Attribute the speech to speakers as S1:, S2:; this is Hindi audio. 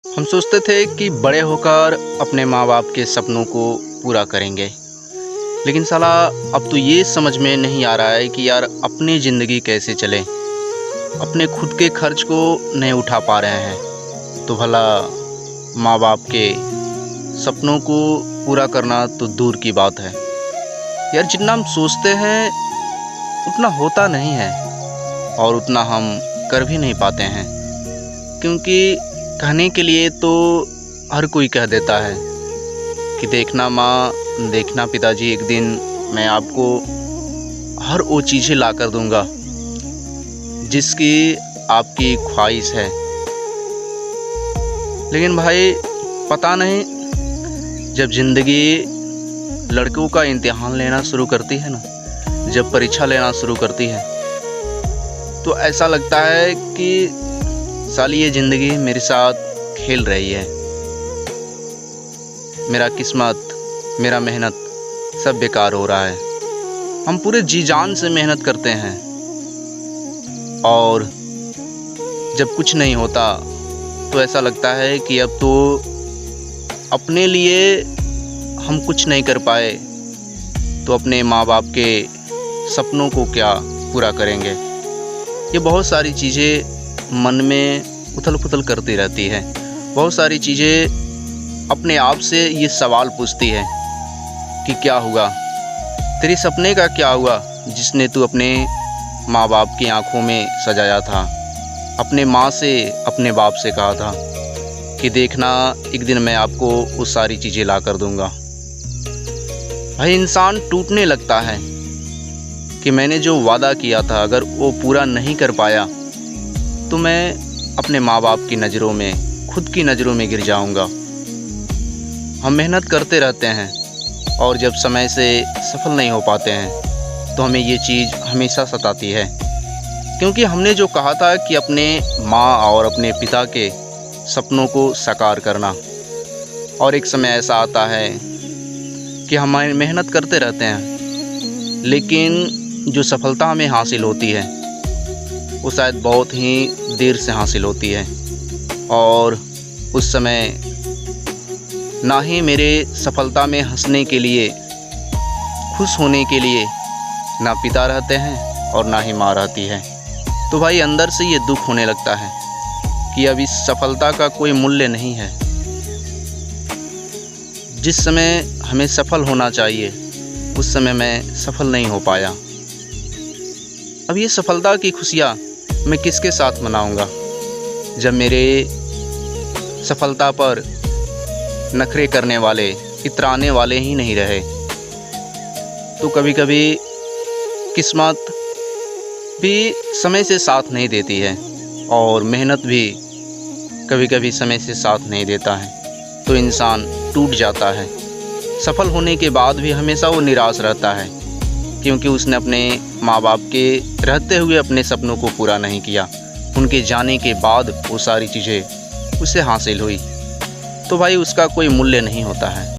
S1: हम सोचते थे कि बड़े होकर अपने माँ बाप के सपनों को पूरा करेंगे, लेकिन साला अब तो ये समझ में नहीं आ रहा है कि यार अपनी ज़िंदगी कैसे चले। अपने खुद के खर्च को नहीं उठा पा रहे हैं तो भला माँ बाप के सपनों को पूरा करना तो दूर की बात है। यार जितना हम सोचते हैं उतना होता नहीं है और उतना हम कर भी नहीं पाते हैं, क्योंकि कहने के लिए तो हर कोई कह देता है कि देखना माँ, देखना पिताजी, एक दिन मैं आपको हर वो चीज़ें ला कर दूँगा जिसकी आपकी ख्वाहिश है। लेकिन भाई पता नहीं, जब ज़िंदगी लड़कों का इम्तिहान लेना शुरू करती है ना, जब परीक्षा लेना शुरू करती है, तो ऐसा लगता है कि साली ये ज़िंदगी मेरे साथ खेल रही है। मेरा किस्मत, मेरा मेहनत सब बेकार हो रहा है। हम पूरे जी जान से मेहनत करते हैं और जब कुछ नहीं होता तो ऐसा लगता है कि अब तो अपने लिए हम कुछ नहीं कर पाए तो अपने माँ बाप के सपनों को क्या पूरा करेंगे। ये बहुत सारी चीज़ें मन में उथल पुथल करती रहती है। बहुत सारी चीज़ें अपने आप से ये सवाल पूछती है कि क्या हुआ, तेरे सपने का क्या हुआ जिसने तू अपने माँ बाप की आंखों में सजाया था। अपने माँ से, अपने बाप से कहा था कि देखना एक दिन मैं आपको वो सारी चीज़ें ला कर दूँगा। भाई इंसान टूटने लगता है कि मैंने जो वादा किया था अगर वो पूरा नहीं कर पाया तो मैं अपने माँ बाप की नज़रों में, खुद की नज़रों में गिर जाऊंगा। हम मेहनत करते रहते हैं और जब समय से सफल नहीं हो पाते हैं तो हमें ये चीज़ हमेशा सताती है, क्योंकि हमने जो कहा था कि अपने माँ और अपने पिता के सपनों को साकार करना, और एक समय ऐसा आता है कि हम मेहनत करते रहते हैं लेकिन जो सफलता हमें हासिल होती है वो शायद बहुत ही देर से हासिल होती है। और उस समय ना ही मेरे सफलता में हंसने के लिए, खुश होने के लिए ना पिता रहते हैं और ना ही माँ रहती है। तो भाई अंदर से ये दुख होने लगता है कि अब इस सफलता का कोई मूल्य नहीं है। जिस समय हमें सफल होना चाहिए उस समय मैं सफल नहीं हो पाया। अब ये सफलता की खुशियाँ मैं किसके साथ मनाऊंगा जब मेरे सफलता पर नखरे करने वाले, इतराने वाले ही नहीं रहे। तो कभी कभी किस्मत भी समय से साथ नहीं देती है और मेहनत भी कभी कभी समय से साथ नहीं देता है, तो इंसान टूट जाता है। सफल होने के बाद भी हमेशा वो निराश रहता है, क्योंकि उसने अपने माँ बाप के रहते हुए अपने सपनों को पूरा नहीं किया। उनके जाने के बाद वो सारी चीज़ें उसे हासिल हुई तो भाई उसका कोई मूल्य नहीं होता है।